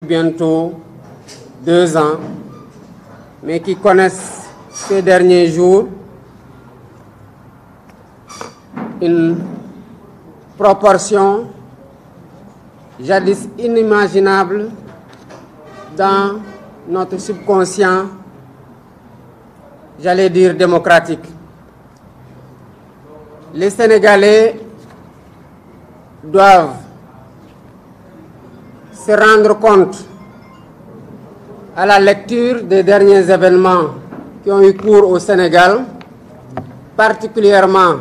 bientôt 2 ans, mais qui connaissent ces derniers jours une proportion jadis inimaginable dans notre subconscient, j'allais dire démocratique. Les Sénégalais doivent se rendre compte à la lecture des derniers événements qui ont eu cours au Sénégal, particulièrement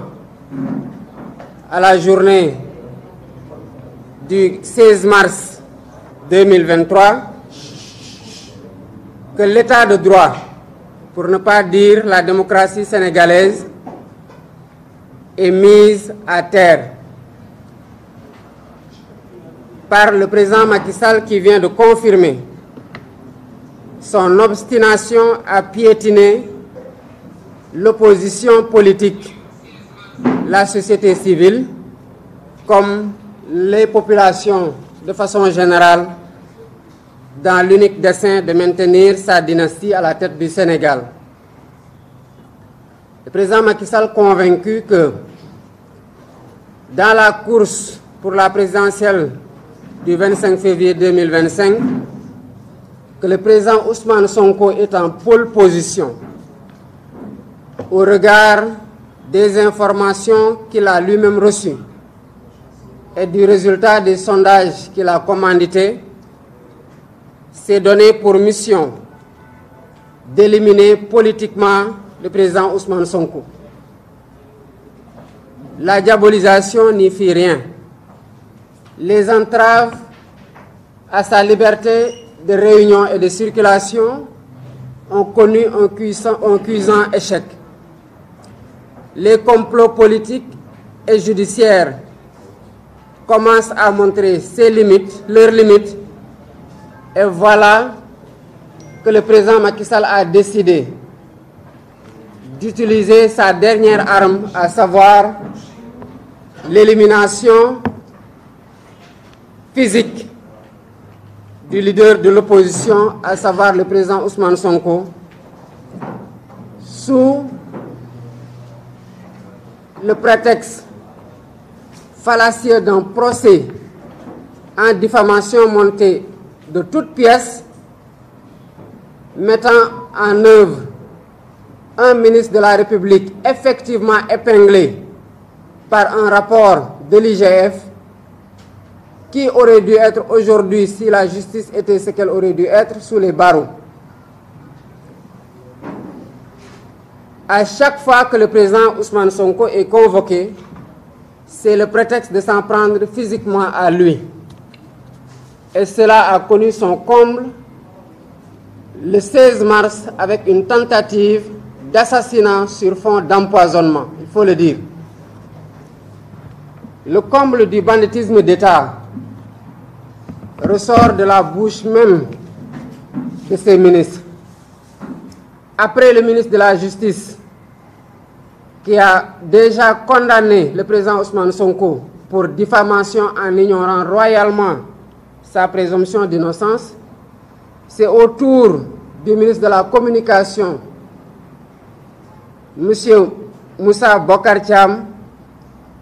à la journée du 16 mars 2023, que l'état de droit, pour ne pas dire la démocratie sénégalaise, est mise à terre par le président Macky Sall qui vient de confirmer son obstination à piétiner l'opposition politique, la société civile, comme les populations de façon générale, dans l'unique dessein de maintenir sa dynastie à la tête du Sénégal. Le président Macky Sall convaincu que dans la course pour la présidentielle du 25 février 2025, que le président Ousmane Sonko est en pole position au regard des informations qu'il a lui-même reçues et du résultat des sondages qu'il a commandités, s'est donné pour mission d'éliminer politiquement le président Ousmane Sonko. La diabolisation n'y fit rien. Les entraves à sa liberté de réunion et de circulation ont connu un cuisant échec. Les complots politiques et judiciaires commencent à montrer leurs limites, et voilà que le président Macky Sall a décidé d'utiliser sa dernière arme, à savoir l'élimination physique du leader de l'opposition, à savoir le président Ousmane Sonko, sous le prétexte fallacieux d'un procès en diffamation monté de toutes pièces, mettant en œuvre un ministre de la République effectivement épinglé par un rapport de l'IGF, qui aurait dû être aujourd'hui, si la justice était ce qu'elle aurait dû être, sous les barreaux. À chaque fois que le président Ousmane Sonko est convoqué, c'est le prétexte de s'en prendre physiquement à lui. Et cela a connu son comble le 16 mars avec une tentative d'assassinat sur fond d'empoisonnement, il faut le dire. Le comble du banditisme d'État ressort de la bouche même de ces ministres. Après le ministre de la Justice, qui a déjà condamné le président Ousmane Sonko pour diffamation en ignorant royalement sa présomption d'innocence, c'est au tour du ministre de la Communication, M. Moussa Bocar Thiam,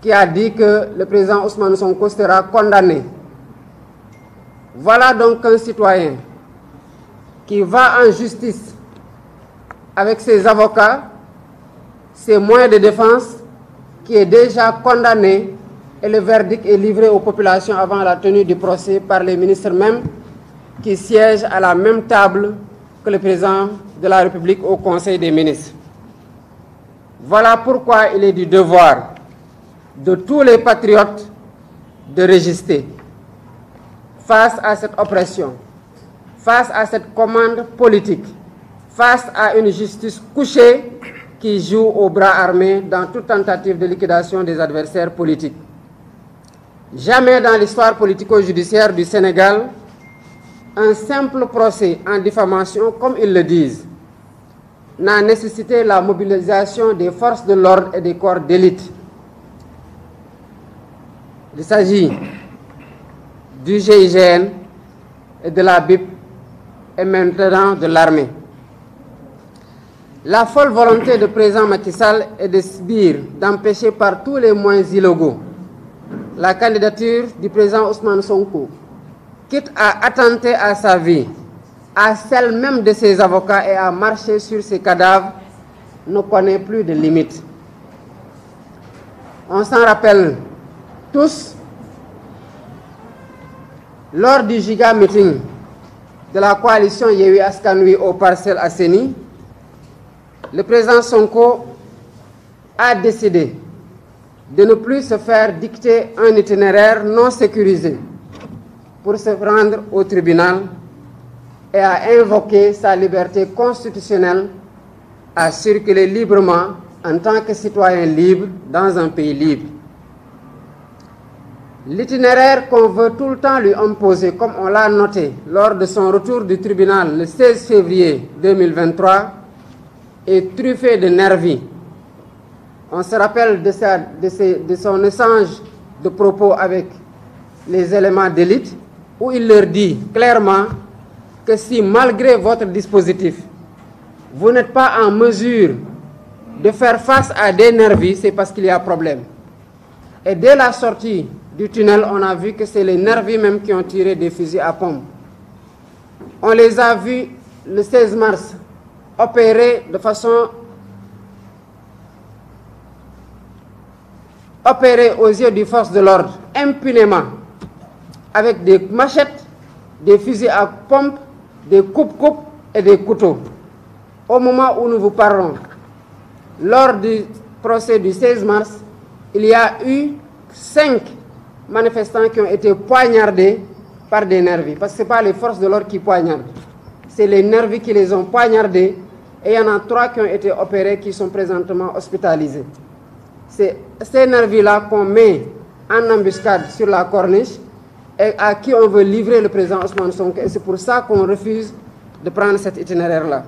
qui a dit que le président Ousmane Sonko sera condamné. Voilà donc un citoyen qui va en justice avec ses avocats, ses moyens de défense, qui est déjà condamné, et le verdict est livré aux populations avant la tenue du procès par les ministres mêmes qui siègent à la même table que le président de la République au Conseil des ministres. Voilà pourquoi il est du devoir de tous les patriotes de résister face à cette oppression, face à cette commande politique, face à une justice couchée qui joue au bras armé dans toute tentative de liquidation des adversaires politiques. Jamais dans l'histoire politico-judiciaire du Sénégal, un simple procès en diffamation, comme ils le disent, n'a nécessité la mobilisation des forces de l'ordre et des corps d'élite. Il s'agit du GIGN et de la BIP et maintenant de l'armée. La folle volonté du président Macky Sall est de sbire, d'empêcher par tous les moyens illégaux la candidature du président Ousmane Sonko, quitte à attenter à sa vie, à celle même de ses avocats et à marcher sur ses cadavres, ne connaît plus de limites. On s'en rappelle tous, lors du giga meeting de la coalition Yewwi Askan Wi aux Parcelles Assainies, le président Sonko a décidé de ne plus se faire dicter un itinéraire non sécurisé pour se rendre au tribunal et a invoqué sa liberté constitutionnelle à circuler librement en tant que citoyen libre dans un pays libre. L'itinéraire qu'on veut tout le temps lui imposer, comme on l'a noté lors de son retour du tribunal le 16 février 2023, est truffé de nervis. On se rappelle de son échange de propos avec les éléments d'élite, où il leur dit clairement que si, malgré votre dispositif, vous n'êtes pas en mesure de faire face à des nervis, c'est parce qu'il y a problème. Et dès la sortie du tunnel, on a vu que c'est les nervis même qui ont tiré des fusils à pompe. On les a vus le 16 mars opérer de façon aux yeux des forces de l'ordre impunément avec des machettes, des fusils à pompe, des coupes-coupes et des couteaux. Au moment où nous vous parlons, lors du procès du 16 mars, il y a eu 5 manifestants qui ont été poignardés par des nervis. Parce que ce n'est pas les forces de l'ordre qui poignardent, c'est les nervis qui les ont poignardés. Et il y en a 3 qui ont été opérés, qui sont présentement hospitalisés. C'est ces nervis-là qu'on met en embuscade sur la corniche et à qui on veut livrer le président Ousmane Sonko. Et c'est pour ça qu'on refuse de prendre cet itinéraire-là.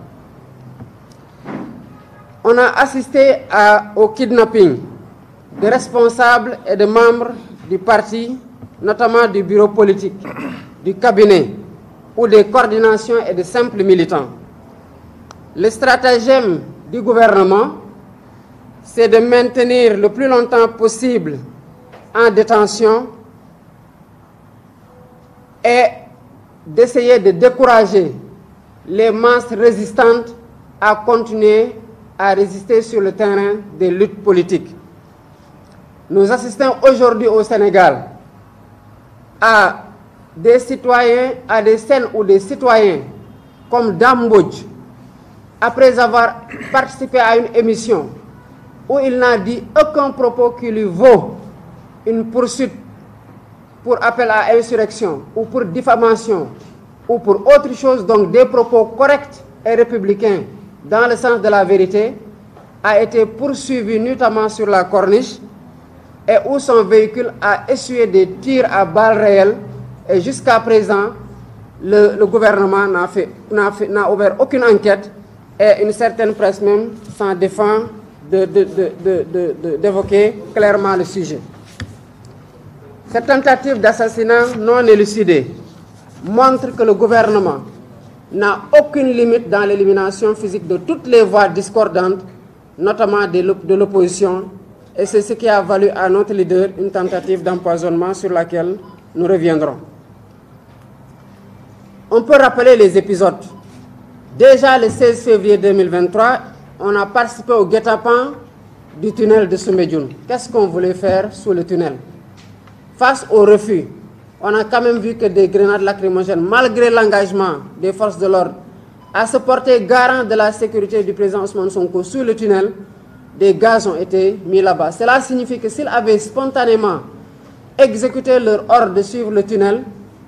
On a assisté au kidnapping de responsables et de membres du parti, notamment du bureau politique, du cabinet ou des coordinations et de simples militants. Le stratagème du gouvernement, c'est de maintenir le plus longtemps possible en détention et d'essayer de décourager les masses résistantes à continuer à résister sur le terrain des luttes politiques. Nous assistons aujourd'hui au Sénégal à des citoyens, à des scènes où des citoyens comme Dame Mbodj, après avoir participé à une émission où il n'a dit aucun propos qui lui vaut une poursuite pour appel à insurrection ou pour diffamation ou pour autre chose, donc des propos corrects et républicains dans le sens de la vérité, a été poursuivi notamment sur la corniche et où son véhicule a essuyé des tirs à balles réelles et jusqu'à présent le gouvernement n'a ouvert aucune enquête et une certaine presse même s'en défend d'évoquer clairement le sujet. Cette tentative d'assassinat non élucidée montre que le gouvernement n'a aucune limite dans l'élimination physique de toutes les voix discordantes, notamment de l'opposition, et c'est ce qui a valu à notre leader une tentative d'empoisonnement sur laquelle nous reviendrons. On peut rappeler les épisodes. Déjà le 16 février 2023, on a participé au guet-apens du tunnel de Soumbédioune. Qu'est-ce qu'on voulait faire sous le tunnel? Face au refus, on a quand même vu que des grenades lacrymogènes, malgré l'engagement des forces de l'ordre, à se porter garant de la sécurité du président Ousmane Sonko sous le tunnel, des gaz ont été mis là-bas. Cela signifie que s'ils avaient spontanément exécuté leur ordre de suivre le tunnel,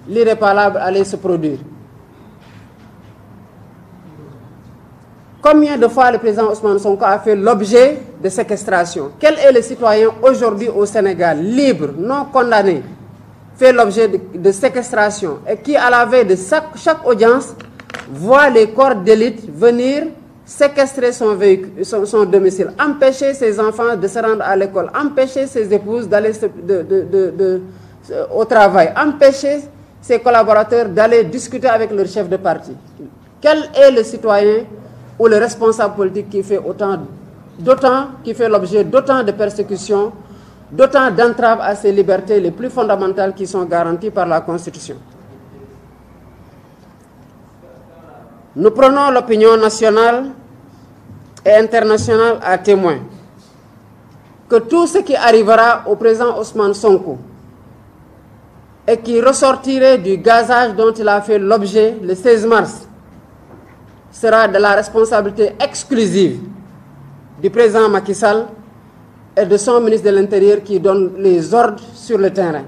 l'irréparable allait se produire. Combien de fois le président Ousmane Sonko a fait l'objet de séquestration? Quel est le citoyen aujourd'hui au Sénégal, libre, non condamné, fait l'objet de séquestration et qui, à la veille de chaque audience, voit les corps d'élite venir séquestrer son véhicule, son domicile, empêcher ses enfants de se rendre à l'école, empêcher ses épouses d'aller au travail, empêcher ses collaborateurs d'aller discuter avec leur chef de parti. Quel est le citoyen ou le responsable politique qui fait l'objet d'autant de persécutions, d'autant d'entraves à ces libertés les plus fondamentales qui sont garanties par la Constitution? Nous prenons l'opinion nationale et internationale à témoin que tout ce qui arrivera au président Ousmane Sonko et qui ressortirait du gazage dont il a fait l'objet le 16 mars sera de la responsabilité exclusive du président Macky Sall et de son ministre de l'Intérieur qui donne les ordres sur le terrain.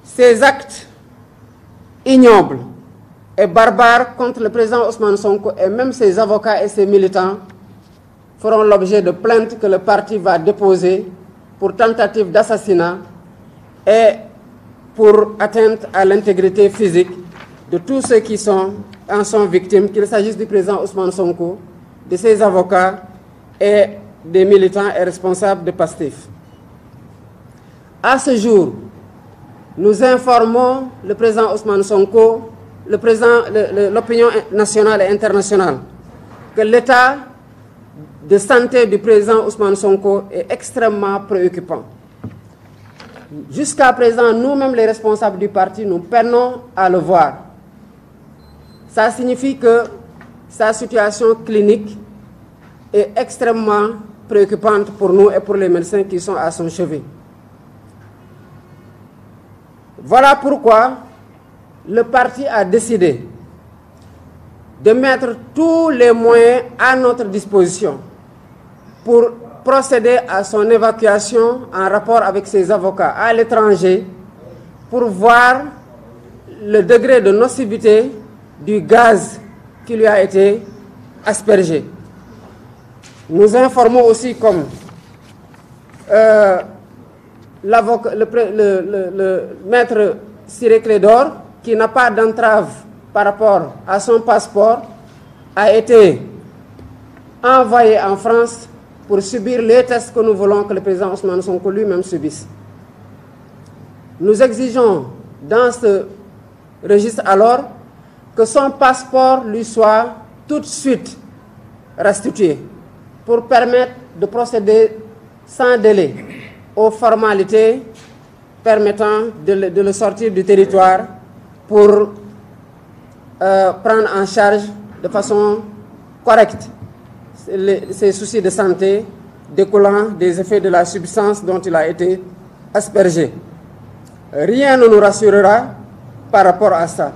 Ces actes ignobles et barbares contre le président Ousmane Sonko et même ses avocats et ses militants feront l'objet de plaintes que le parti va déposer pour tentative d'assassinat et pour atteinte à l'intégrité physique de tous ceux qui en sont victimes, qu'il s'agisse du président Ousmane Sonko, de ses avocats et des militants et responsables de PASTEF. À ce jour, nous informons le président Ousmane Sonko, l'opinion nationale et internationale, que l'état de santé du président Ousmane Sonko est extrêmement préoccupant. Jusqu'à présent, nous-mêmes les responsables du parti, nous peinons à le voir. Ça signifie que sa situation clinique est extrêmement préoccupante pour nous et pour les médecins qui sont à son chevet. Voilà pourquoi le parti a décidé de mettre tous les moyens à notre disposition pour procéder à son évacuation en rapport avec ses avocats à l'étranger pour voir le degré de nocivité du gaz qui lui a été aspergé. Nous informons aussi comme le maître Ciré Clédor, qui n'a pas d'entrave par rapport à son passeport, a été envoyé en France pour subir les tests que nous voulons que le président Ousmane Sonko lui-même subisse. Nous exigeons dans ce registre alors que son passeport lui soit tout de suite restitué pour permettre de procéder sans délai aux formalités permettant de le sortir du territoire pour prendre en charge de façon correcte ses soucis de santé découlant des effets de la substance dont il a été aspergé. Rien ne nous rassurera par rapport à ça.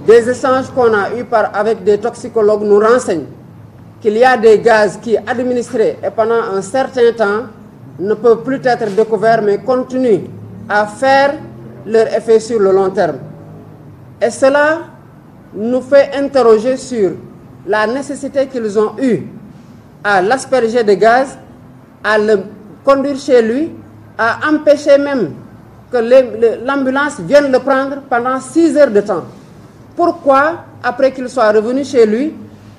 Des échanges qu'on a eus avec des toxicologues nous renseignent qu'il y a des gaz qui, administrés et pendant un certain temps, ne peuvent plus être découverts mais continuent à faire leur effet sur le long terme. Et cela nous fait interroger sur la nécessité qu'ils ont eue à l'asperger de gaz, à le conduire chez lui, à empêcher même que l'ambulance vienne le prendre pendant 6 heures de temps. Pourquoi, après qu'il soit revenu chez lui,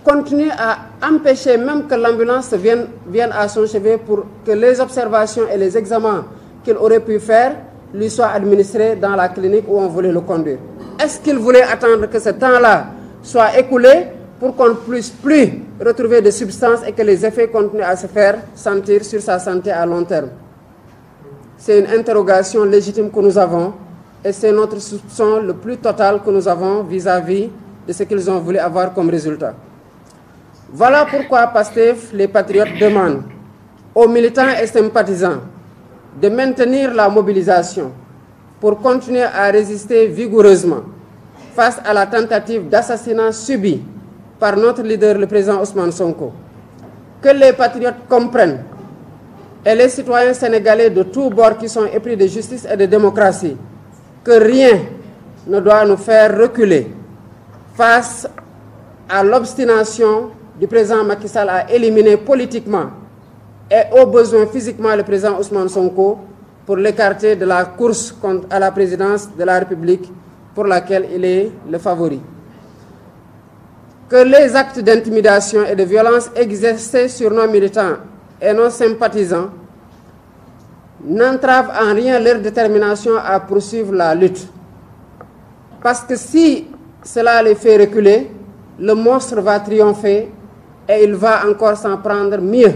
continuer à empêcher même que l'ambulance vienne à son chevet pour que les observations et les examens qu'il aurait pu faire lui soient administrés dans la clinique où on voulait le conduire? Est-ce qu'il voulait attendre que ce temps-là soit écoulé pour qu'on ne puisse plus retrouver de substances et que les effets continuent à se faire sentir sur sa santé à long terme? C'est une interrogation légitime que nous avons et c'est notre soupçon le plus total que nous avons vis-à-vis de ce qu'ils ont voulu avoir comme résultat. Voilà pourquoi PASTEF, les patriotes, demandent aux militants et sympathisants de maintenir la mobilisation pour continuer à résister vigoureusement face à la tentative d'assassinat subie par notre leader, le président Ousmane Sonko. Que les patriotes comprennent, et les citoyens sénégalais de tous bords qui sont épris de justice et de démocratie, que rien ne doit nous faire reculer face à l'obstination du président Macky Sall à éliminer politiquement et au besoin physiquement le président Ousmane Sonko pour l'écarter de la course à la présidence de la République pour laquelle il est le favori. Que les actes d'intimidation et de violence exercés sur nos militants et nos sympathisants n'entravent en rien leur détermination à poursuivre la lutte. Parce que si cela les fait reculer, le monstre va triompher et il va encore s'en prendre mieux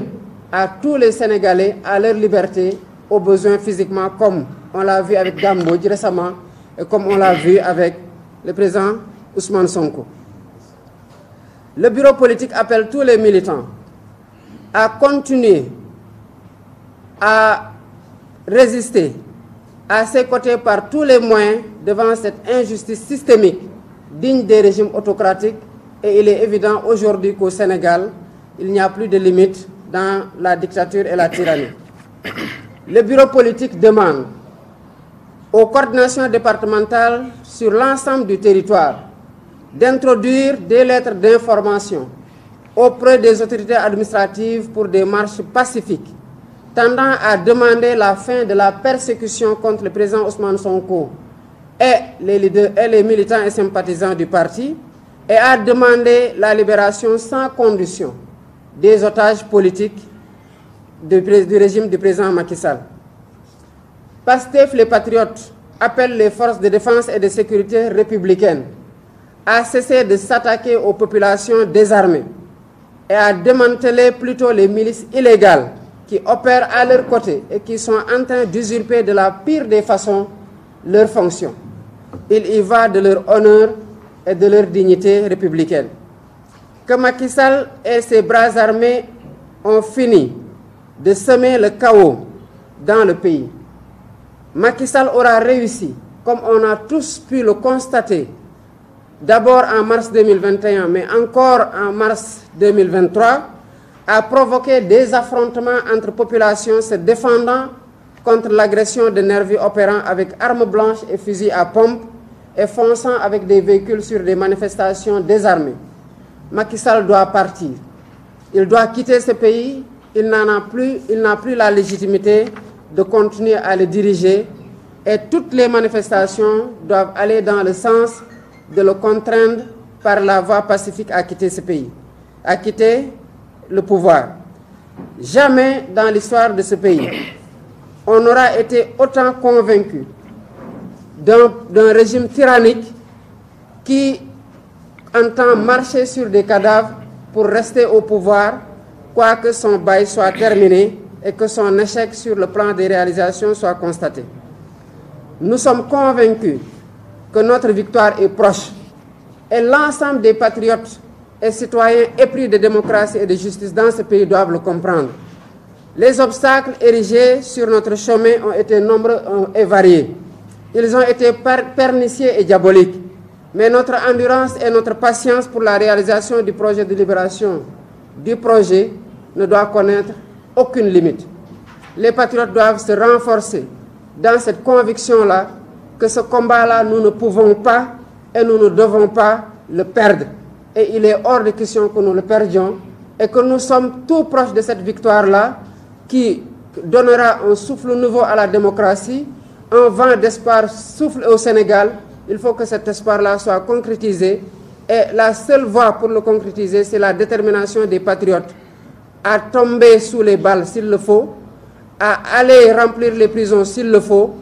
à tous les Sénégalais, à leur liberté, aux besoins physiquement, comme on l'a vu avec Gambo récemment et comme on l'a vu avec le président Ousmane Sonko. Le bureau politique appelle tous les militants à continuer à résister à ses côtés par tous les moyens devant cette injustice systémique digne des régimes autocratiques. Et il est évident aujourd'hui qu'au Sénégal, il n'y a plus de limite dans la dictature et la tyrannie. Le bureau politique demande aux coordinations départementales sur l'ensemble du territoire d'introduire des lettres d'information auprès des autorités administratives pour des marches pacifiques tendant à demander la fin de la persécution contre le président Ousmane Sonko et les leaders et les militants et sympathisants du parti et à demander la libération sans condition des otages politiques du régime du président Macky Sall. Pastef, les patriotes, appellent les forces de défense et de sécurité républicaines à cesser de s'attaquer aux populations désarmées et à démanteler plutôt les milices illégales qui opèrent à leur côté et qui sont en train d'usurper de la pire des façons leurs fonctions. Il y va de leur honneur et de leur dignité républicaine. Que Macky Sall et ses bras armés ont fini de semer le chaos dans le pays. Macky Sall aura réussi, comme on a tous pu le constater, d'abord en mars 2021, mais encore en mars 2023, à provoquer des affrontements entre populations se défendant contre l'agression de nervis opérant avec armes blanches et fusils à pompe et fonçant avec des véhicules sur des manifestations désarmées. Macky Sall doit partir. Il doit quitter ce pays. Il n'a plus la légitimité de continuer à le diriger et toutes les manifestations doivent aller dans le sens de le contraindre par la voie pacifique à quitter ce pays, à quitter le pouvoir. Jamais dans l'histoire de ce pays, on n'aura été autant convaincu d'un régime tyrannique qui entend marcher sur des cadavres pour rester au pouvoir, quoique son bail soit terminé et que son échec sur le plan des réalisations soit constaté. Nous sommes convaincus que notre victoire est proche et l'ensemble des patriotes et citoyens épris de démocratie et de justice dans ce pays doivent le comprendre. Les obstacles érigés sur notre chemin ont été nombreux et variés. Ils ont été pernicieux et diaboliques. Mais notre endurance et notre patience pour la réalisation du projet de libération du projet ne doit connaître aucune limite. Les patriotes doivent se renforcer dans cette conviction-là que ce combat-là, nous ne pouvons pas et nous ne devons pas le perdre. Et il est hors de question que nous le perdions et que nous sommes tout proches de cette victoire-là qui donnera un souffle nouveau à la démocratie, un vent d'espoir souffle au Sénégal. Il faut que cet espoir-là soit concrétisé et la seule voie pour le concrétiser, c'est la détermination des patriotes à tomber sous les balles s'il le faut, à aller remplir les prisons s'il le faut,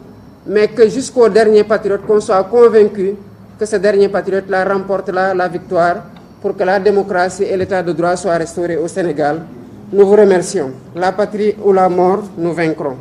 mais que jusqu'au dernier patriote, qu'on soit convaincu que ce dernier patriote-là remporte la victoire pour que la démocratie et l'état de droit soient restaurés au Sénégal. Nous vous remercions. La patrie ou la mort, nous vaincrons.